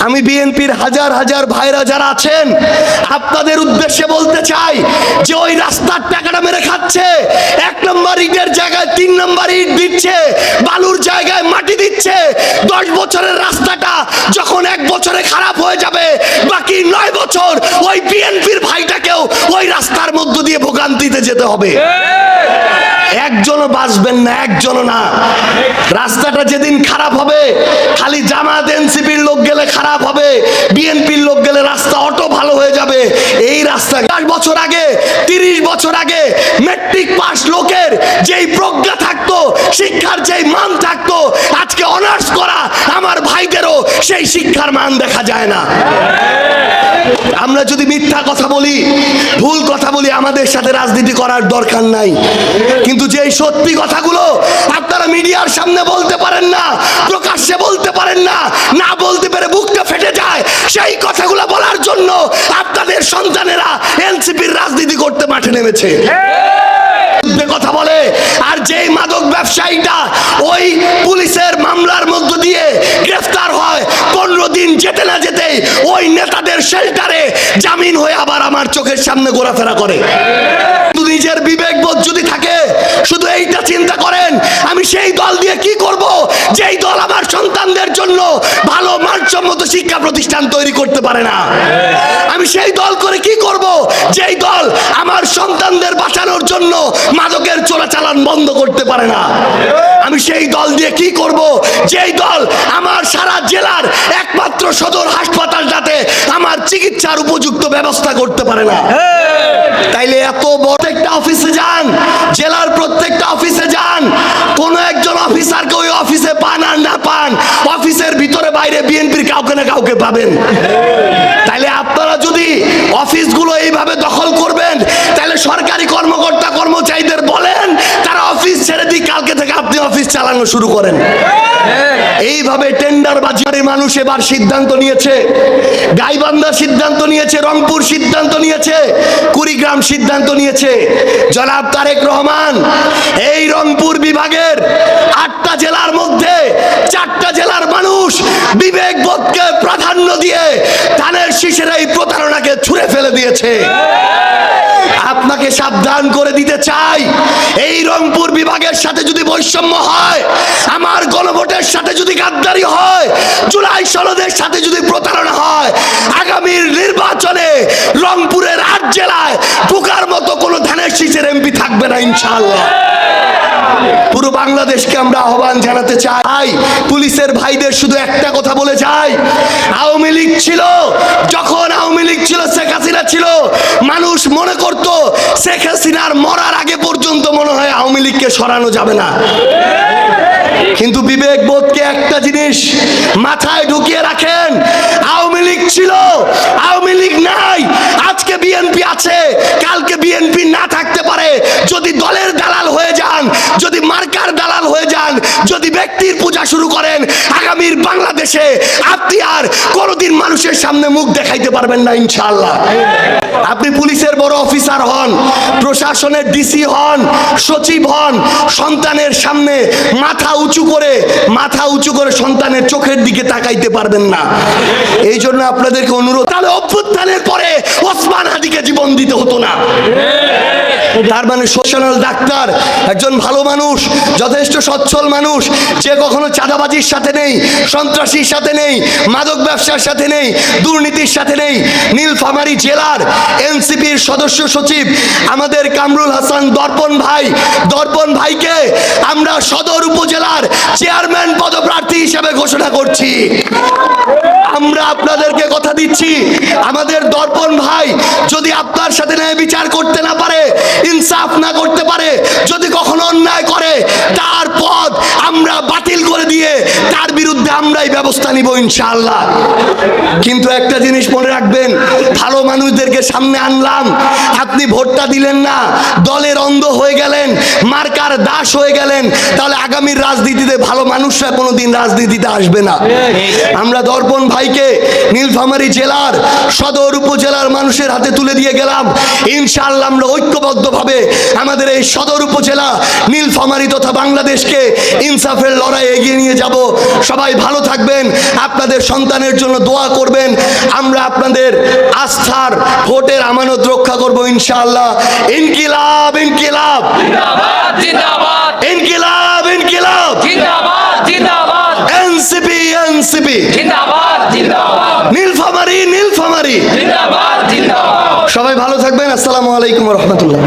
আমি বিএনপির হাজার হাজার ভাইরা যারা আছেন আপনাদের উদ্দেশ্যে বলতে চাই যে ওই রাস্তার টাকাটা মেরে খাচ্ছে, 1 নম্বর ইটের জায়গায় 3 নম্বর ইট দিচ্ছে, বালুর জায়গায় মাটি দিচ্ছে। 10 বছরের রাস্তাটা যখন 1 বছরে খারাপ হয়ে যাবে, বাকি 9 বছর ওই বিএনপির ভাইটাকেও ওই রাস্তার মধ্য দিয়ে ভোগান্তিতে যেতে হবে। একজনও বাঁচবেন না, একজনও না। রাস্তাটা যেদিন খারাপ হবে, খালি জামাত এনসিপির লোক গেলে খারাপ হবে, বিএনপির লোক গেলে রাস্তা অটো ভালো হয়ে যাবে। এই রাস্তা 10 বছর আগে, 30 বছর আগে মেট্রিক পাস লোকের যেই প্রজ্ঞা থাকতো, শিক্ষার যেই মান থাকতো, আজকে অনার্স করা আমার ভাইদেরও সেই শিক্ষার মান দেখা যায় না। আমরা যদি মিথ্যা কথা বলি, ভুল কথা বলি, আমাদের সাথে রাজনীতি করার দরকার নাই। কিন্তু যেই সত্যি কথাগুলো আপনারা মিডিয়ার সামনে বলতে পারেন না, প্রকাশ্যে বলতে পারেন না, না বলতে পেরে বুকটা ফেটে যায়, সেই কথাগুলো বলার জন্য আপনাদের সন্তানেরা এনসিপির রাজনীতি করতে মাঠে নেমেছে, কথা বলে। আর যেই মাদক ব্যবসায়ীটা ওই পুলিশের মামলার মধ্য দিয়ে গ্রেফতার হয়, 15 দিন যেতে না যেতেই ওই নেতাদের শেল্টারে জামিন হয়ে আবার আমার চোখের সামনে ঘোরাফেরা করে। নিজের বিবেকবোধ যদি থাকে, শুধু এইটা চিন্তা করেন, আমি সেই দল দিয়ে কি করব যেই দল আমার সন্তানদের জন্য ভালো মানসম্মত শিক্ষা প্রতিষ্ঠান তৈরি করতে পারে না। আমি সেই দল করে কি করব যেই দল আমার সন্তানদের বাঁচানোর জন্য মাদকের চোরাচালান বন্ধ করতে পারে না। আমি সেই দল দিয়ে কি করব যেই দল আমার সারা জেলার একমাত্র সদর হাসপাতালটাতে আমার চিকিৎসার উপযুক্ত ব্যবস্থা করতে পারে না। তাইলে এত প্রত্যেকটা অফিসে যান, জেলার প্রত্যেকটা অফিসে যান, কোন একজন অফিসারকে ওই অফিসে পান আর না পান, অফিসের ভিতরে বাইরে বিএনপির কাউকে না কাউকে পাবেন। তাইলে আপনারা যদি অফিসগুলো এইভাবে দখল করবেন, তাহলে সরকারি কর্মকর্তা কর্মচারীদের বলেন তারা অফিস ছেড়ে দিয়ে কালকে থেকে আপনি অফিস চালানো শুরু করেন। এইভাবে টেন্ডার বাজারে মানুষ এবার সিদ্ধান্ত নিয়েছে, গাইবান্ধা সিদ্ধান্ত নিয়েছে, রংপুর সিদ্ধান্ত নিয়েছে, কুড়িগ্রাম সিদ্ধান্ত নিয়েছে। জনাব তারেক রহমান এই রংপুর বিভাগের 8টা জেলার মধ্যে 4টা জেলার মানুষ বিবেকবোধকে প্রাধান্য দিয়ে ধানের শীষের এই প্রতারণাকে ছুঁড়ে ফেলে দিয়েছে। আপনাকে সাবধান করে দিতে চাই, এই রংপুর বিভাগের সাথে যদি বৈষম্য হয়, আমার গণভোটের সাথে যদি গাদ্দারি হয়, জুলাই সনদের সাথে যদি প্রতারণা হয়, আগামীর নির্বাচনে রংপুরের 8 জেলায় ঢোকার মতো কোনো ধানের শীষের এমপি থাকবে না ইনশাআল্লাহ। পুরো বাংলাদেশকে আমরা আহ্বান জানাতে চাই, পুলিশের ভাইদের শুধু একটা কথা বলে যাই, আওয়ামী লীগ ছিল, যখন আওয়ামী লীগ ছিল, শেখ হাসিনা ছিল, মানুষ মনে করত শেখ হাসিনার মরার আগে পর্যন্ত মনে হয় আওয়ামী লীগকে সরানো যাবে না। কিন্তু বিবেকবোধকে একটা জিনিস মাথায় ঢুকিয়ে রাখেন, আওয়ামী লীগ ছিল, আওয়ামী লীগ নাই, আজকে বিএনপি আছে, কালকে বিএনপি না থাকতে পারে। যদি দলের দালাল হয়ে যান, যদি মার্কার দালাল হয়ে যান, যদি ব্যক্তির পূজা শুরু করেন, আগামীর বাংলাদেশে আপনি আর কোনোদিন মানুষের সামনে মুখ দেখাইতে পারবেন না ইনশাআল্লাহ। আপনি পুলিশের বড় অফিসার হন, প্রশাসনের ডিসি হন, সচিব হন, সন্তানের সামনে মাথা উঁচু করে সন্তানের চোখের দিকে তাকাইতে পারবেন না। এই জন্য আপনাদেরকে অনুরোধ, তাহলে অভ্যুত্থানের পরে ওসমান হাদিকে জীবন দিতে হতো না। তার মানে সোশ্যাল ডাক্তার, একজন ভালো মানুষ, যথেষ্ট সচ্ছল মানুষ, যে কখনো চাঁদাবাজির সাথে নেই, সন্ত্রাসীর সাথে নেই, মাদক ব্যবসার সাথে নেই, দুর্নীতির সাথে নেই। নীলফামারী জেলার এনসিপির সদস্য সচিব আমাদের কামরুল হাসান দর্পণ ভাইকে আমরা সদর উপজেলার চেয়ারম্যান পদপ্রার্থী হিসেবে ঘোষণা করছি। আমরা আপনাদেরকে কথা দিচ্ছি, আমাদের দর্পণ ভাই যদি আপনার সাথে ন্যায় বিচার করতে না পারে, ইনসাফ না করতে পারে, যদি কখনো অন্যায় করে, তার পদ আমরা বাতিল করে দিয়ে তার বিরুদ্ধে আমরাই ব্যবস্থা নিব ইনশাআল্লাহ। কিন্তু একটা জিনিস মনে রাখবেন, ভালো মানুষদেরকে সামনে আনলাম, আপনি ভোটটা দিলেন না, দলের অন্ধ হয়ে গেলেন, মার্কার দাস হয়ে গেলেন, তাহলে আগামীর রাজনীতিতে ভালো মানুষরা কোনোদিন রাজনীতিতে আসবে না। আমরা দর্পণ ভাইকে নীলফামারী এই জেলার সদর উপজেলার মানুষের হাতে তুলে দিয়ে গেলাম। ইনশাআল্লাহ আমরা ঐক্যবদ্ধভাবে আমাদের এই সদর উপজেলা নীলফামারী তথা বাংলাদেশকে ইনসাফের লড়াই এগিয়ে নিয়ে যাব। সবাই ভালো থাকবেন, আপনাদের সন্তানের জন্য দোয়া করবেন। আমরা আপনাদের আস্থার ভোটের আমানত রক্ষা করব ইনশাআল্লাহ। ইনকিলাব ইনকিলাব জিন্দাবাদ জিন্দাবাদ ইনকিলাব ইনকিলাব জিন্দাবাদ জিন্দাবাদ এনসিপি এনসিপি জিন্দাবাদ জিন্দাবাদ নীলফামারী নীলফামারী। জিন্দাবাদ জিন্দাবাদ সবাই ভালো থাকবেন। আসসালামু আলাইকুম ওয়া রাহমাতুল্লাহ।